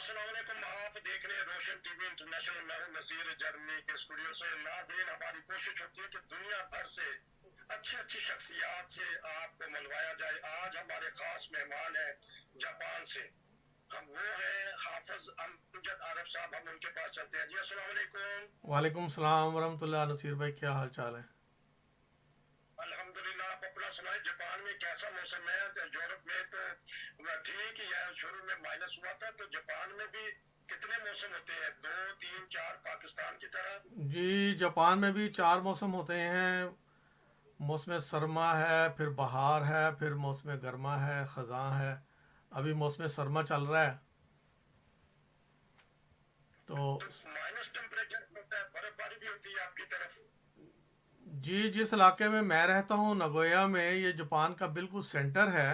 السلام علیکم. آپ دیکھ رہے ہیں روشن ٹی وی انٹرنیشنل. میں ہوں نذیر جرمنی کے اسٹوڈیو سے. ناظرین، ہماری کوشش ہوتی ہے کہ دنیا بھر سے اچھی اچھی شخصیات سے آپ کو ملوایا جائے. آج ہمارے خاص مہمان ہیں جاپان سے. ہم وہ ہیں حافظ امجد عارف صاحب. ہم ان کے پاس چلتے ہیں. جی السلام علیکم. وعلیکم السلام ورحمۃ اللہ. نصیر بھائی کیا حال چال ہے؟ الحمدللہ. آپ اپنا سنائیں. جاپان میں کیسا موسم ہے؟ یورپ میں تو ٹھیک ہی ہے. شروع میں مائنس ہوا تھا. تو جاپان میں بھی کتنے موسم ہوتے ہیں؟ 2 3 4 پاکستان کی طرح؟ جی جاپان میں بھی 4 موسم ہوتے ہیں. موسم سرما ہے، پھر بہار ہے، پھر موسم گرما ہے، خزاں ہے. ابھی موسم سرما چل رہا ہے. تو تو مائنس ٹیمپریچر ہوتا ہے، برف باری بھی ہوتی ہے آپ کی طرف؟ جی جس علاقے میں رہتا ہوں نگویا میں، یہ جاپان کا بالکل سینٹر ہے.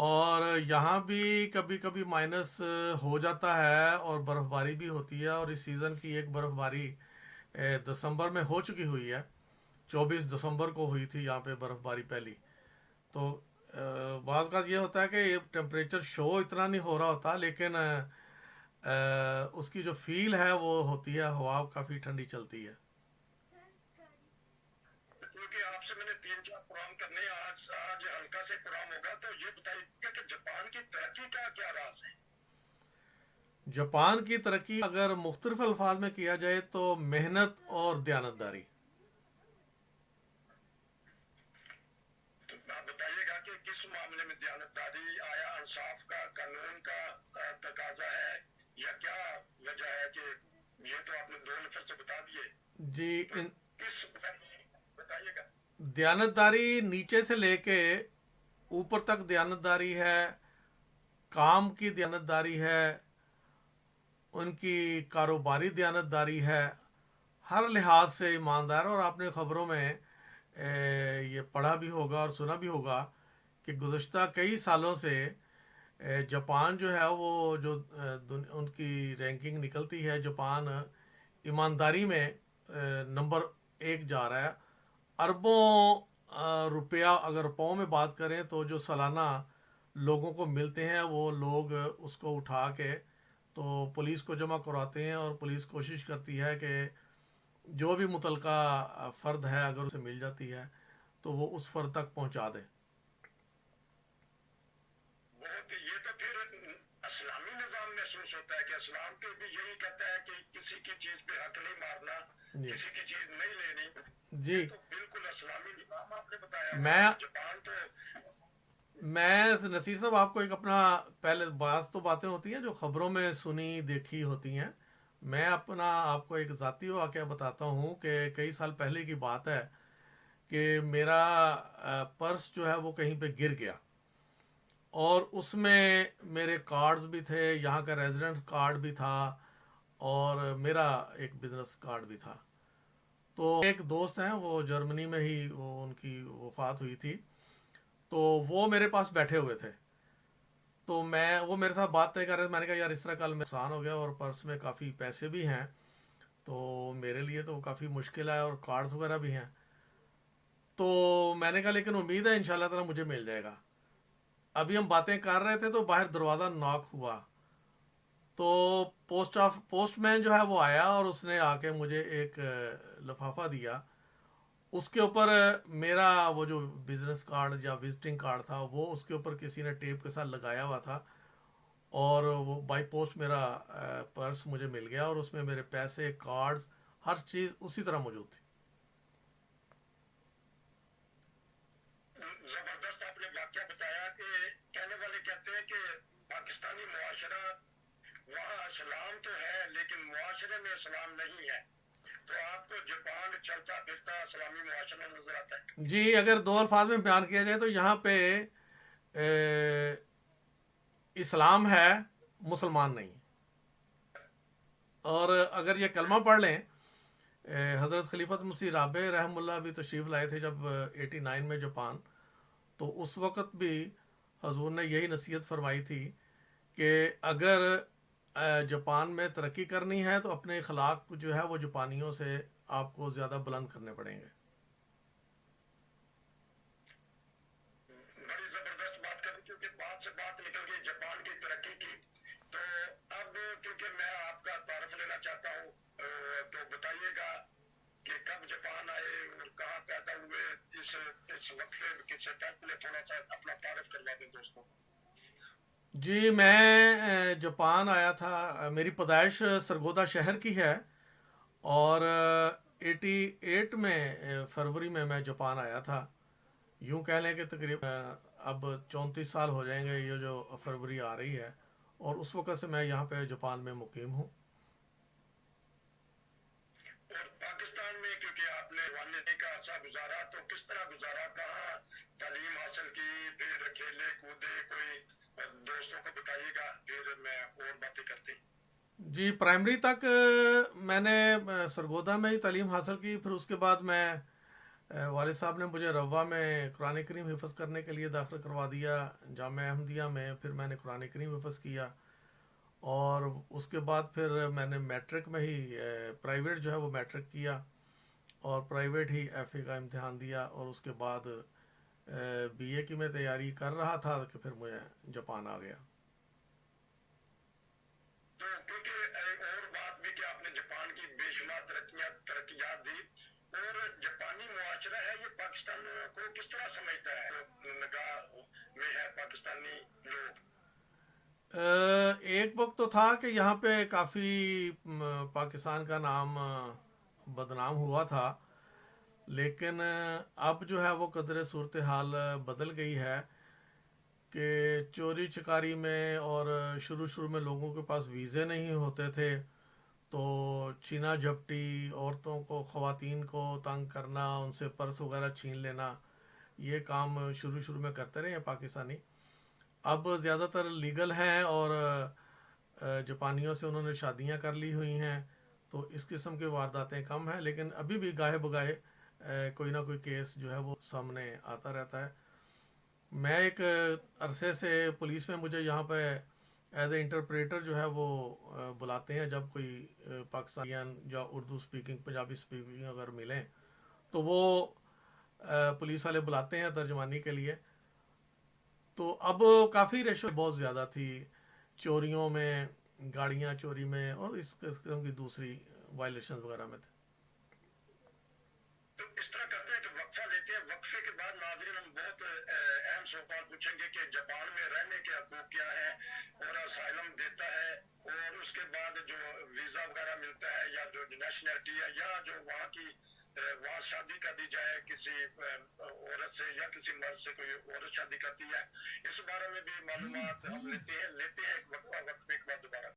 اور یہاں بھی کبھی کبھی مائنس ہو جاتا ہے اور برف باری بھی ہوتی ہے. اور اس سیزن کی ایک برف باری دسمبر میں ہو چکی ہوئی ہے. 24 دسمبر کو ہوئی تھی یہاں پہ برف باری پہلی. تو بعض کا یہ ہوتا ہے کہ ٹمپریچر شو اتنا نہیں ہو رہا ہوتا، لیکن اس کی جو فیل ہے وہ ہوتی ہے. ہوا کافی ٹھنڈی چلتی ہے. کیونکہ آپ سے میں نے 3 4 پروگرام کرنے ہیں. آج ہلکا سے پروگرام ہوگا. تو یہ بتائیے کہ جاپان کی ترقی کا کیا راز ہے؟ جاپان کی ترقی اگر مختلف الفاظ میں کیا جائے تو محنت اور دیانتداری. تو آپ بتائیے گا کہ کس معاملے میں دیانتداری؟ آیا انصاف کا، قانون کا تقاضا ہے، یا کیا وجہ ہے کہ یہ تو آپ نے 2 لفظ سے بتا دیے. جی تو کس بتائیے گا. دیانتداری نیچے سے لے کے اوپر تک دیانتداری ہے. کام کی دیانتداری ہے، ان کی کاروباری دیانتداری ہے. ہر لحاظ سے ایماندار. اور آپ نے خبروں میں یہ پڑھا بھی ہوگا اور سنا بھی ہوگا کہ گزشتہ کئی سالوں سے جاپان جو ہے وہ جو ان کی رینکنگ نکلتی ہے، جاپان ایمانداری میں نمبر 1 جا رہا ہے. اربوں روپیہ اگر پاؤں میں بات کریں تو جو سالانہ لوگوں کو ملتے ہیں، وہ لوگ اس کو اٹھا کے تو پولیس کو جمع کراتے ہیں. اور پولیس کوشش کرتی ہے کہ جو بھی متعلقہ فرد ہے اگر اسے مل جاتی ہے تو وہ اس فرد تک پہنچا دے. بہت. یہ تو پھر اسلامی نظام محسوس ہوتا ہے کہ اسلام کے بھی یہی کہتا ہے کہ کسی کی چیز پہ حق نہیں مارنا، جی کسی کی چیز نہیں لینی. یہ جی تو بالکل اسلامی نظام آپ نے بتایا ہوا ہے. میں تو جاپان تو نصیر صاحب آپ کو ایک اپنا پہلے بعض تو باتیں ہوتی ہیں جو خبروں میں سنی دیکھی ہوتی ہیں. میں اپنا آپ کو ایک ذاتی واقعہ بتاتا ہوں کہ کئی سال پہلے کی بات ہے کہ میرا پرس جو ہے وہ کہیں پہ گر گیا. اور اس میں میرے کارڈز بھی تھے، یہاں کا ریزیڈنٹ کارڈ بھی تھا، اور میرا ایک بزنس کارڈ بھی تھا. تو ایک دوست ہیں وہ جرمنی میں ہی وہ ان کی وفات ہوئی تھی. تو وہ میرے پاس بیٹھے ہوئے تھے. تو وہ میرے ساتھ بات طے کر رہے تھے. میں نے کہا یار اس طرح کل نقصان ہو گیا اور پرس میں کافی پیسے بھی ہیں، تو میرے لیے تو کافی مشکل ہے، اور کارڈز وغیرہ بھی ہیں. تو میں نے کہا لیکن امید ہے انشاءاللہ تعالی مجھے مل جائے گا. ابھی ہم باتیں کر رہے تھے تو باہر دروازہ ناک ہوا. تو پوسٹ مین جو ہے وہ آیا اور اس نے آ کے مجھے ایک لفافہ دیا. اس کے اوپر میرا وہ جو بزنس کارڈ یا وزٹنگ کارڈ تھا وہ اس کے اوپر کسی نے ٹیپ کے ساتھ لگایا ہوا تھا. اور وہ بائی پوسٹ میرا پرس مجھے مل گیا، اور اس میں میرے پیسے، کارڈز، ہر چیز اسی طرح موجود تھی. زبردست آپ نے واقعہ بتایا کہ کہنے والے کہتے ہیں کہ پاکستانی معاشرہ، وہاں اسلام تو ہے لیکن معاشرے میں اسلام نہیں ہے. تو آپ کو جاپان چلتا پھرتا اسلامی معاشرہ نظر آتا ہے؟ جی اگر 2 الفاظ میں بیان کیا جائے تو یہاں پہ اے، اسلام ہے، مسلمان نہیں. اور اگر یہ کلمہ پڑھ لیں، حضرت خلیفۃ مسیح رابع رحم اللہ بھی تشریف لائے تھے جب 89 میں جاپان. تو اس وقت بھی حضور نے یہی نصیحت فرمائی تھی کہ اگر جاپان میں ترقی کرنی ہے تو اپنے اخلاق جو ہے وہ جاپانیوں سے آپ کو زیادہ بلند کرنے پڑیں گے. بڑی زبردست بات کری، کیونکہ بات سے بات نکل گئی جاپان کی ترقی کی. تو اب جی میں جاپان آیا تھا. میری پیدائش سرگودا شہر کی ہے اور 88 میں فروری میں جاپان آیا تھا. یوں کہہ لیں کہ تقریباً اب 34 سال ہو جائیں گے یہ جو فروری آ رہی ہے, اور اس وقت سے میں یہاں پہ جاپان میں مقیم ہوں. اور پاکستان میں کیونکہ آپ نے والدے کا عرصہ گزارا تو کس طرح گزارا, کہاں تعلیم حاصل کی, پھر کھیلے کودے, کوئی دوستوں کو بتائیے گا, پھر میں اور باتیں کرتے ہیں. جی پرائمری تک میں نے سرگودا میں ہی تعلیم حاصل کی. پھر اس کے بعد میں والد صاحب نے مجھے روا میں قرآن کریم حفظ کرنے کے لیے داخل کروا دیا جامعہ احمدیہ میں. پھر میں نے قرآن کریم حفظ کیا اور اس کے بعد پھر میں نے میٹرک میں ہی پرائیویٹ جو ہے وہ میٹرک کیا اور پرائیویٹ ہی ایف اے کا امتحان دیا. اور اس کے بعد بی اے کی میں تیاری کر رہا تھا کہ پھر مجھے جاپان آ گیا. تو کیونکہ ایک اور بات بھی کہ آپ نے جاپان کی بے شمار ترقیات دی, اور جاپانی معاشرہ ہے یہ پاکستان کو کس طرح سمجھتا ہے, نگاہ میں ہے پاکستانی لوگ؟ ایک وقت تو تھا کہ یہاں پہ کافی پاکستان کا نام بدنام ہوا تھا, لیکن اب جو ہے وہ قدر صورتحال بدل گئی ہے کہ چوری چکاری میں اور شروع میں لوگوں کے پاس ویزے نہیں ہوتے تھے تو چینا جھپٹی, عورتوں کو خواتین کو تنگ کرنا, ان سے پرس وغیرہ چھین لینا, یہ کام شروع میں کرتے رہے ہیں پاکستانی. اب زیادہ تر لیگل ہیں اور جاپانیوں سے انہوں نے شادیاں کر لی ہوئی ہیں تو اس قسم کے وارداتیں کم ہیں, لیکن ابھی بھی گاہے بگاہے کوئی نہ کوئی کیس جو ہے وہ سامنے آتا رہتا ہے. میں ایک عرصے سے پولیس میں مجھے یہاں پہ ایز اے انٹرپریٹر جو ہے وہ بلاتے ہیں جب کوئی پاکستانیان یا اردو سپیکنگ پنجابی سپیکنگ اگر ملیں تو وہ پولیس والے بلاتے ہیں ترجمانی کے لیے. تو اب کافی ریشو بہت زیادہ تھی چوریوں میں, گاڑیاں چوری میں اور اس قسم کی دوسری وائلیشن وغیرہ میں تھے. تو اس طرح کرتے ہیں کہ وقفہ لیتے ہیں, وقفے کے بعد ناظرین ہم بہت اہم سوال پوچھیں گے کہ جاپان میں رہنے کے حقوق کیا ہے اور اسائلم دیتا ہے, اور اس کے بعد جو ویزا وغیرہ ملتا ہے یا جو نیشنلٹی ہے یا جو وہاں کی وہاں شادی کر دی جائے کسی عورت سے یا کسی مرد سے کوئی عورت شادی کرتی ہے, اس بارے میں بھی معلومات ہم لیتے ہیں ایک وقفہ, وقفے کے بعد دوبارہ.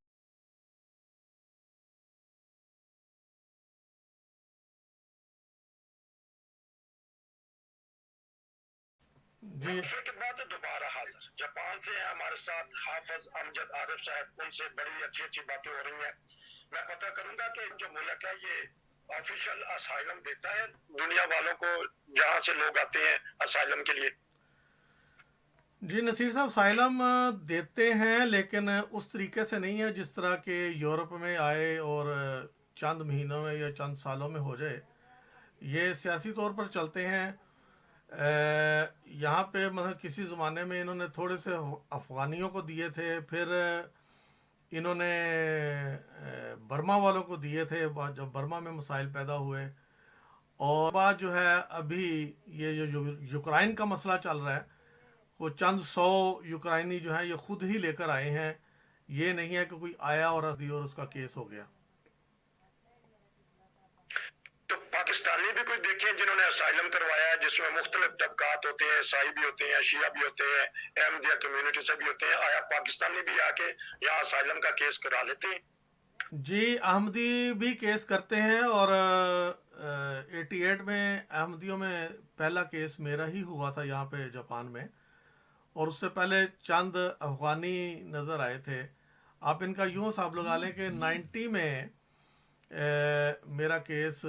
جی وقفے کے بعد دوبارہ حاضر. جاپان سے ہیں ہمارے ساتھ حافظ امجد عارف صاحب, ان سے بڑی اچھی باتیں ہو رہی ہیں. میں پتہ کروں گا کہ جو ملک ہے یہ آفیشیل اسائلم دیتا ہے دنیا والوں کو جہاں سے لوگ آتے ہیں اسائلم کے لیے؟ جی نصیر صاحب سائلم دیتے ہیں لیکن اس طریقے سے نہیں ہے جس طرح کہ یورپ میں آئے اور چند مہینوں میں یا چند سالوں میں ہو جائے. یہ سیاسی طور پر چلتے ہیں. یہاں پہ مثلا کسی زمانے میں انہوں نے تھوڑے سے افغانیوں کو دیے تھے, پھر انہوں نے برما والوں کو دیے تھے جب برما میں مسائل پیدا ہوئے, اور بعد جو ہے ابھی یہ جو یوکرائن کا مسئلہ چل رہا ہے وہ چند سو یوکرائنی جو ہیں یہ خود ہی لے کر آئے ہیں, یہ نہیں ہے کہ کوئی آیا اور اس کا کیس ہو گیا. تو پاکستانی بھی کوئی دیکھیں جنہوں نے اسائلم کروایا ہے جس میں مختلف طبقات ہوتے ہیں, عیسائی بھی ہوتے ہیں, شیعہ بھی ہوتے ہیں, احمدیہ کمیونٹی سے بھی ہوتے ہیں, آیا پاکستانی بھی آ کے یہاں اسائلم کا کیس کرا لیتے ہیں؟ جی احمدی بھی کیس کرتے ہیں, اور 88 میں احمدیوں میں پہلا کیس میرا ہی ہوا تھا یہاں پہ جاپان میں, اور اس سے پہلے چند افغانی نظر آئے تھے. آپ ان کا یوں حساب لگا لیں کہ 90 میں میرا کیس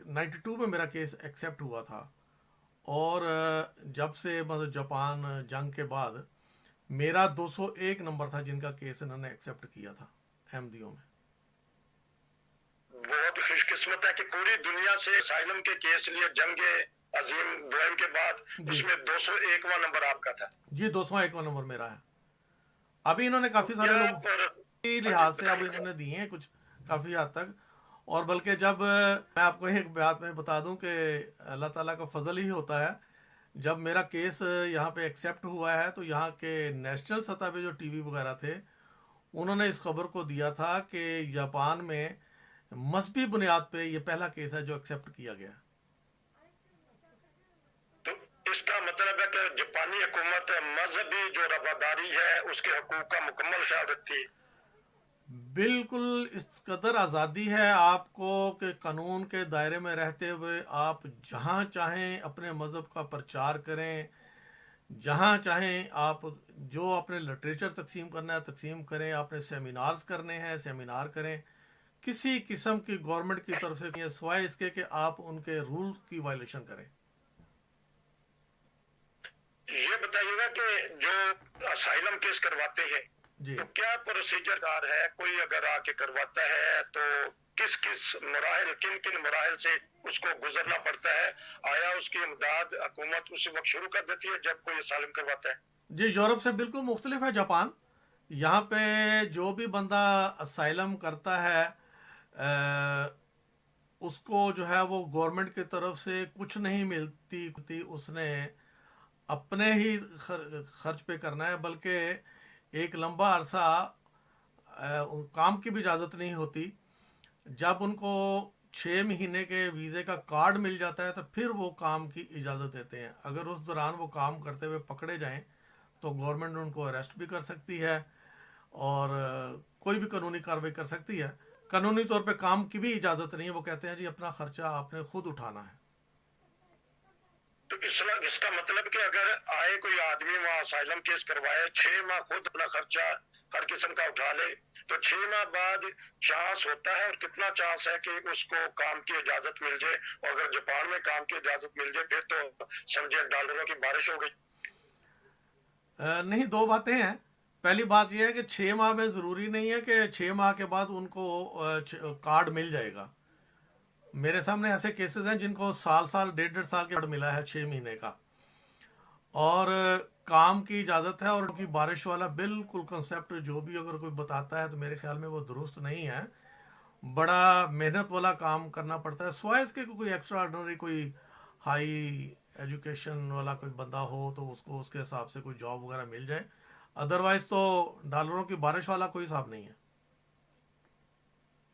92 میں میرا کیس ایکسیپٹ ہوا تھا, اور جب سے مطلب جاپان جنگ کے بعد میرا 201 نمبر تھا جن کا کیس انہوں نے ایکسیپٹ کیا تھا احمدیوں میں. بہت خوش قسمت ہے کہ پوری دنیا سے اسائلم کے کیس لیے جنگ عظیم دوئم کے بعد جی اس میں 201واں نمبر آپ کا تھا. جی 201 نمبر میرا ہے. ابھی انہوں نے کافی سارے کیا لوگ پر لحاظ سے اب بتائیے انہوں نے دیے ہیں کچھ کافی حد تک, اور بلکہ جب میں آپ کو ایک بات میں بتا دوں کہ اللہ تعالیٰ کا فضل ہی ہوتا ہے جب میرا کیس یہاں پہ ایکسیپٹ ہوا ہے تو یہاں کے نیشنل سطح پہ جو ٹی وی وغیرہ تھے انہوں نے اس خبر کو دیا تھا کہ جاپان میں مذہبی بنیاد پہ یہ پہلا کیس ہے جو ایکسیپٹ کیا گیا. تو اس کا مطلب ہے کہ جاپانی حکومت مذہبی جو رواداری ہے اس کے حقوق کا مکمل خیال رکھتی ہے. بالکل اس قدر آزادی ہے آپ کو کہ قانون کے دائرے میں رہتے ہوئے آپ جہاں چاہیں اپنے مذہب کا پرچار کریں، جہاں چاہیں آپ جو اپنے لٹریچر تقسیم کرنا ہے تقسیم کریں، اپنے سیمینارز کرنے ہیں سیمینار کریں. کسی قسم کی گورنمنٹ کی طرف سے نہیں ہے سوائے اس کے کہ آپ ان کے رول کی وائلیشن کریں. یہ بتائیے گا کہ جو اسائلم کیس کرواتے ہیں جی تو کیا پروسیجر کار ہے؟ کوئی اگر آ کے کرواتا ہے تو کس کس مراحل، کن کن مراحل سے اس کو گزرنا پڑتا ہے؟ آیا اس کی امداد حکومت اسی وقت شروع کر دیتی ہے جب کوئی اسائلم کرواتا ہے؟ جی یورپ سے بالکل مختلف ہے جاپان. یہاں پہ جو بھی بندہ اسائلم کرتا ہے اس کو جو ہے وہ گورنمنٹ کی طرف سے کچھ نہیں ملتی، اس نے اپنے ہی خرچ پہ کرنا ہے، بلکہ ایک لمبا عرصہ کام کی بھی اجازت نہیں ہوتی. جب ان کو 6 مہینے کے ویزے کا کارڈ مل جاتا ہے تو پھر وہ کام کی اجازت دیتے ہیں. اگر اس دوران وہ کام کرتے ہوئے پکڑے جائیں تو گورنمنٹ ان کو اریسٹ بھی کر سکتی ہے اور کوئی بھی قانونی کارروائی کر سکتی ہے. قانونی طور پہ کام کی بھی اجازت نہیں ہے، وہ کہتے ہیں جی اپنا خرچہ آپ نے خود اٹھانا ہے. تو اس کا مطلب کہ اگر آئے کوئی آدمی وہاں اسائلم کیس کروائے، 6 ماہ خود اپنا خرچہ ہر قسم کا اٹھا لے، تو 6 ماہ بعد چانس ہوتا ہے، اور کتنا چانس ہے کہ اس کو کام کی اجازت مل جائے؟ اور اگر جاپان میں کام کی اجازت مل جائے پھر تو سمجھے ڈالروں کی بارش ہو گئی. نہیں، دو باتیں ہیں. پہلی بات یہ ہے کہ 6 ماہ میں ضروری نہیں ہے کہ 6 ماہ کے بعد ان کو کارڈ مل جائے گا. میرے سامنے ایسے کیسز ہیں جن کو سال 1.5 سال کے کارڈ ملا ہے 6 مہینے کا، اور کام کی اجازت ہے. اور ان کی بارش والا بالکل کنسیپٹ جو بھی اگر کوئی بتاتا ہے تو میرے خیال میں وہ درست نہیں ہے. بڑا محنت والا کام کرنا پڑتا ہے، سوائے اس کے کوئی ایکسٹرا آرڈنری کوئی ہائی ایجوکیشن والا کوئی بندہ ہو تو اس کو اس کے حساب سے کوئی جاب وغیرہ مل جائے. ادروائز تو ڈالروں کی بارش والا کوئی حساب نہیں ہے.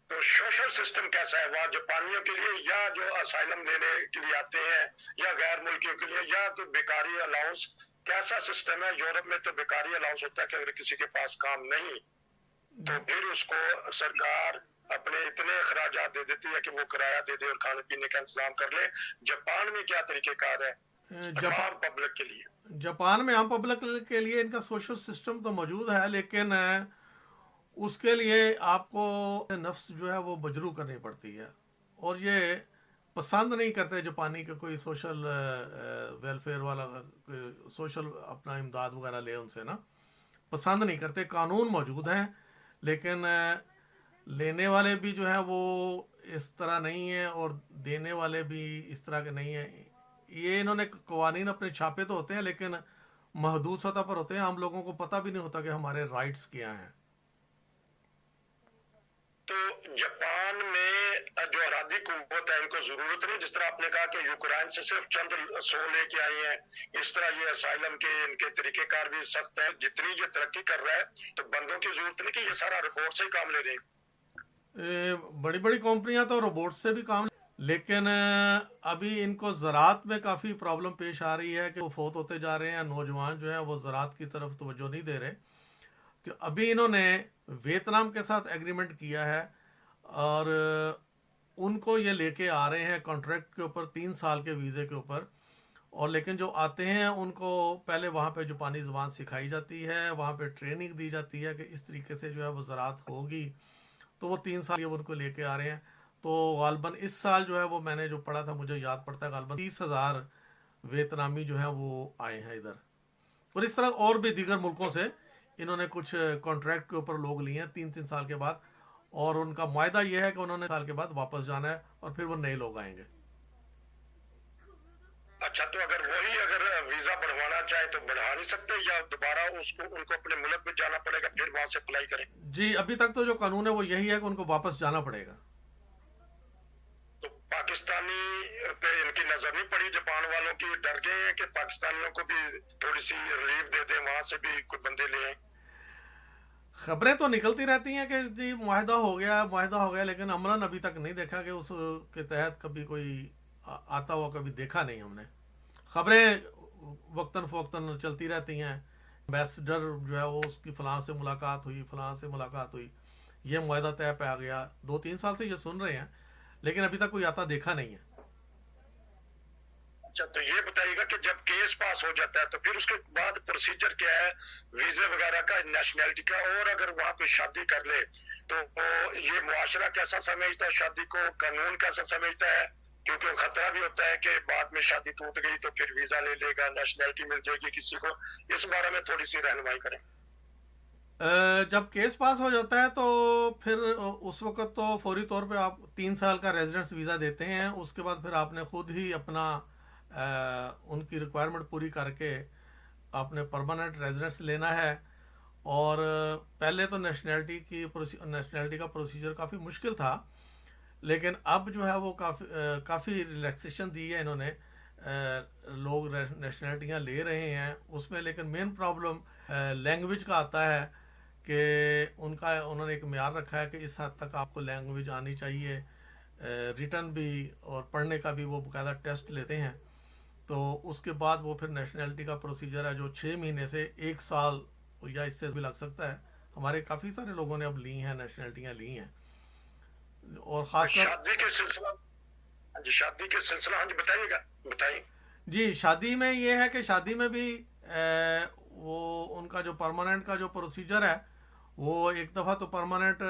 تو سوشل سسٹم کیسا ہے وہاں جاپانیوں کے لیے، یا جو اسائلم لینے کے لیے آتے ہیں یا غیر ملکیوں کے لیے، یا کوئی بیکاری الاؤنس؟ کیسا سسٹم ہے؟ یورپ میں تو بیکاری الاؤنس ہوتا ہے کہ اگر کسی کے پاس کام نہیں تو پھر اس کو سرکار اپنے اتنے اخراجات دے دیتی ہے کہ وہ کرایہ دے دے اور کھانے پینے کا انتظام کر لے. جاپان میں کیا طریقہ کار ہے عام پبلک کے لیے؟ جاپان میں عام پبلک کے لیے ان کا سوشل سسٹم تو موجود ہے، لیکن اس کے لیے آپ کو نفس جو ہے وہ بجرو کرنی پڑتی ہے، اور یہ پسند نہیں کرتے جاپانی کہ کوئی سوشل ویلفیئر والا سوشل اپنا امداد وغیرہ لے ان سے نا، پسند نہیں کرتے. قانون موجود ہیں لیکن لینے والے بھی جو ہیں وہ اس طرح نہیں ہیں اور دینے والے بھی اس طرح کے نہیں ہیں. یہ انہوں نے قوانین اپنے چھاپے تو ہوتے ہیں لیکن محدود سطح پر ہوتے ہیں. ہم لوگوں کو پتہ بھی نہیں ہوتا کہ ہمارے رائٹس کیا ہیں. تو جاپان میں جو ارادی قوت ہے ان کو ضرورت نہیں، جس طرح آپ نے کہا کہ یوکرائن سے صرف چند 100 لے کے آئے ہیں، اس طرح یہ اسائلم کے ان کے طریقہ کار بھی سخت ہے. جتنی یہ ترقی کر رہا ہے تو بندوں کی ضرورت نہیں کہ یہ سارا رپورٹ سے ہی کام لے رہے ہیں. بڑی بڑی کمپنیاں تو روبوٹ سے بھی کام، لیکن ابھی ان کو زراعت میں کافی پرابلم پیش آ رہی ہے کہ وہ فوت ہوتے جا رہے ہیں. نوجوان جو ہیں وہ زراعت کی طرف توجہ نہیں دے رہے. تو ابھی انہوں نے ویتنام کے ساتھ ایگریمنٹ کیا ہے اور ان کو یہ لے کے آ رہے ہیں کانٹریکٹ کے اوپر 3 سال کے ویزے کے اوپر. اور لیکن جو آتے ہیں ان کو پہلے وہاں پہ جاپانی زبان سکھائی جاتی ہے، وہاں پہ ٹریننگ دی جاتی ہے کہ اس طریقے سے جو ہے وہ زراعت ہوگی. تو وہ 3 سال یہ ان کو لے کے آ رہے ہیں. تو غالباً اس سال جو ہے وہ میں نے جو پڑھا تھا مجھے یاد پڑتا ہے غالباً 30,000 ویتنامی جو ہیں وہ آئے ہیں ادھر. اور اس طرح اور بھی دیگر ملکوں سے انہوں نے کچھ کانٹریکٹ کے اوپر لوگ لیے ہیں 3 سال کے بعد، اور ان کا معاہدہ یہ ہے کہ انہوں نے سال کے بعد واپس جانا ہے اور پھر وہ نئے لوگ آئیں گے. اچھا، تو اگر ویزا بڑھوانا چاہے تو بڑھا نہیں سکتے، یا دوبارہ ان کو اپنے ملک میں جانا پڑے گا پھر وہاں سے اپلائی کریں؟ جی ابھی تک تو جو قانون ہے وہ یہی ہے کہ ان کو واپس جانا پڑے گا. تو پاکستانی پہ ان کی نظر نہیں پڑی؟ جاپان والوں کی ڈر گئے ہیں کہ پاکستان پاکستانیوں کو بھی تھوڑی سی ریلیف دے دیں, وہاں سے بھی کوئی بندے لے آئیں. خبریں تو نکلتی رہتی ہیں کہ جی معاہدہ ہو گیا, لیکن عملاً ابھی تک نہیں دیکھا کہ اس کے تحت کبھی کوئی آتا ہوا کبھی دیکھا نہیں ہم نے. خبریں وقتاً فوقتاً چلتی رہتی ہیں, ایمبیسڈر جو ہے وہ اس کی فلاں سے ملاقات ہوئی, فلاں سے ملاقات ہوئی, یہ معاہدہ طے پہ آ گیا. 2-3 سال سے یہ سن رہے ہیں لیکن ابھی تک کوئی آتا دیکھا نہیں ہے. اچھا, تو یہ بتائیے گا کہ جب کیس پاس ہو جاتا ہے تو پھر اس کے بعد پروسیجر کیا ہے ویزے وغیرہ کا, نیشنلٹی کا, اور اگر وہاں کوئی شادی کر لے تو یہ معاشرہ کیسا سمجھتا ہے شادی کو, قانون کیسا سمجھتا ہے, کیونکہ خطرہ بھی ہوتا ہے کہ بعد میں شادی ٹوٹ گئی تو پھر ویزا لے لے گا, نیشنلٹی مل جائے گی کسی کو. اس بارے میں تھوڑی سی رہنمائی کریں. جب کیس پاس ہو جاتا ہے تو پھر اس وقت تو فوری طور پہ آپ 3 سال کا ریزیڈنس ویزا دیتے ہیں. اس کے بعد پھر آپ نے خود ہی اپنا ان کی ریکوائرمنٹ پوری کر کے آپ نے پرماننٹ ریزیڈنس لینا ہے. اور پہلے تو نیشنلٹی کا پروسیجر کافی مشکل تھا, لیکن اب جو ہے وہ کافی ریلیکسیشن دی ہے انہوں نے, لوگ نیشنلٹیاں لے رہے ہیں اس میں. لیکن مین پرابلم لینگویج کا آتا ہے کہ انہوں نے ایک معیار رکھا ہے کہ اس حد تک آپ کو لینگویج آنی چاہیے, ریٹن بھی اور پڑھنے کا بھی وہ باقاعدہ ٹیسٹ لیتے ہیں. تو اس کے بعد وہ پھر نیشنلٹی کا پروسیجر ہے جو 6 مہینے سے 1 سال یا اس سے بھی لگ سکتا ہے. ہمارے کافی سارے لوگوں نے اب لی ہیں, نیشنلٹیاں لی ہیں. اور خاص کر شادی کے سلسلہ, جی شادی کے سلسلہ, ہاں جی بتائیے گا, بتائیے. جی شادی میں یہ ہے کہ شادی میں بھی وہ ان کا جو پرماننٹ کا جو پروسیجر ہے وہ ایک دفعہ تو پرماننٹ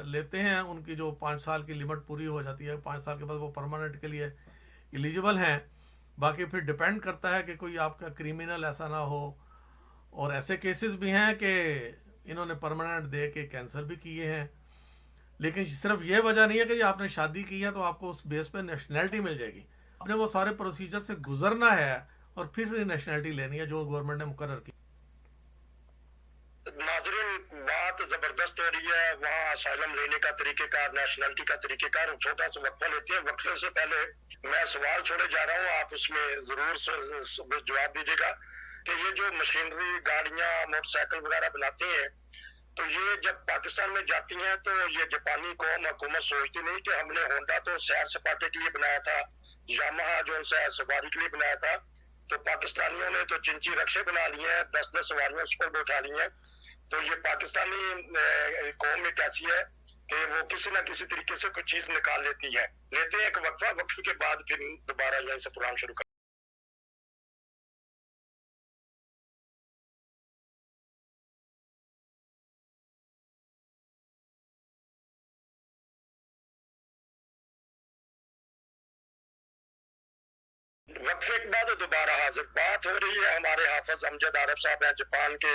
لیتے ہیں, ان کی جو 5 سال کی لمٹ پوری ہو جاتی ہے, 5 سال کے بعد وہ پرماننٹ کے لیے ایلیجبل ہیں. باقی پھر ڈپینڈ کرتا ہے کہ کوئی آپ کا کریمنل ایسا نہ ہو, اور ایسے کیسز بھی ہیں کہ انہوں نے پرماننٹ دے کے کینسل بھی کیے ہیں. لیکن صرف یہ وجہ نہیں ہے کہ آپ نے شادی کی ہے تو آپ کو اس بیس پہ نیشنلٹی مل جائے گی. آپ نے وہ سارے پروسیجر سے گزرنا ہے اور پھر نیشنلٹی لینی ہے جو گورنمنٹ نے مقرر کی. ناظرین, بات زبردست ہو رہی ہے. وہاں اسائلم لینے کا طریقہ کار, نیشنلٹی کا طریقہ کار, چھوٹا سا وقفہ لیتے ہیں. وقفے سے پہلے میں سوال چھوڑے جا رہا ہوں, آپ اس میں ضرور جواب دیجیے گا کہ یہ جو مشینری, گاڑیاں, موٹر سائیکل وغیرہ بناتے ہیں تو یہ جب پاکستان میں جاتی ہیں تو یہ جاپانی قوم حکومت سوچتی نہیں کہ ہم نے ہونڈا تو سیر سپاٹے کے لیے بنایا تھا, یامہا جو سیر سواری کے لیے بنایا تھا, تو پاکستانیوں نے تو چنچی رکشے بنا لیے ہیں, 10-10 سواریاں اس پر بیٹھا لی ہیں. تو یہ پاکستانی قوم ایک ایسی ہے کہ وہ کسی نہ کسی طریقے سے کوئی چیز نکال لیتی ہے. لیتے ہیں ایک وقفہ, وقفے کے بعد پھر دوبارہ یہیں سے پروگرام شروع کر. وقفے کے بعد دوبارہ حاضر. بات ہو رہی ہے, ہمارے حافظ امجد عارف صاحب ہیں, جاپان کے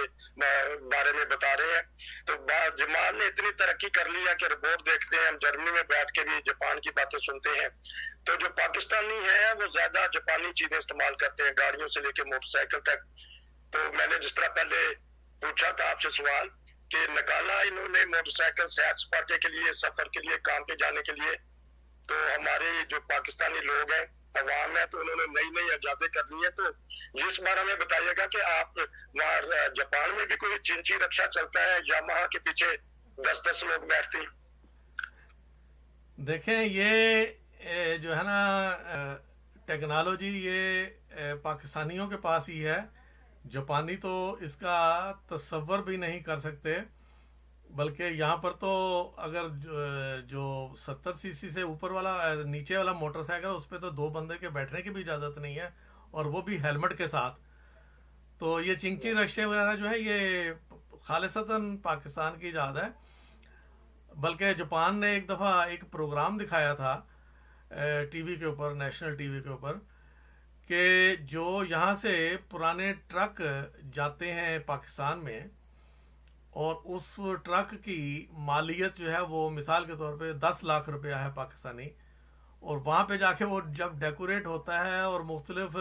بارے میں بتا رہے ہیں. تو جمال نے اتنی ترقی کر لی ہے کہ رپورٹ دیکھتے ہیں, ہم جرمنی میں بیٹھ کے بھی جاپان کی باتیں سنتے ہیں. تو جو پاکستانی ہیں وہ زیادہ جاپانی چیزیں استعمال کرتے ہیں, گاڑیوں سے لے کے موٹر سائیکل تک. تو میں نے جس طرح پہلے پوچھا تھا آپ سے سوال کہ نکالا انہوں نے موٹر سائیکل سیر سپاٹے کے لیے, سفر کے لیے, کام پہ جانے کے لیے. تو ہمارے جو پاکستانی لوگ ہیں, عوام ہے, تو انہوں نے نئی نئی ایجادیں کرنی ہے. تو اس بارے میں بتائیے گا کہ آپ وہاں جاپان میں بھی کوئی چنچی رکشا چلتا ہے, یامہا کے پیچھے 10-10 لوگ بیٹھتے ہیں. دیکھیں یہ جو ہے نا ٹیکنالوجی یہ پاکستانیوں کے پاس ہی ہے, جاپانی تو اس کا تصور بھی نہیں کر سکتے. بلکہ یہاں پر تو اگر جو 70 cc سے اوپر والا نیچے والا موٹر سائیکل, اس پہ تو 2 بندے کے بیٹھنے کی بھی اجازت نہیں ہے, اور وہ بھی ہیلمٹ کے ساتھ. تو یہ چنچی رکشے وغیرہ جو ہے یہ خالصتاً پاکستان کی ایجاد ہے. بلکہ جاپان نے ایک دفعہ ایک پروگرام دکھایا تھا ٹی وی کے اوپر, نیشنل ٹی وی کے اوپر, کہ جو یہاں سے پرانے ٹرک جاتے ہیں پاکستان میں, اور اس ٹرک کی مالیت جو ہے وہ مثال کے طور پہ 10 لاکھ روپیہ ہے پاکستانی, اور وہاں پہ جا کے وہ جب ڈیکوریٹ ہوتا ہے اور مختلف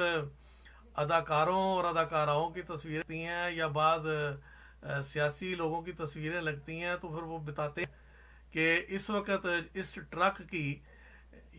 اداکاروں اور اداکاراؤں کی تصویریں لگتی ہیں یا بعض سیاسی لوگوں کی تصویریں لگتی ہیں, تو پھر وہ بتاتے ہیں کہ اس وقت اس ٹرک کی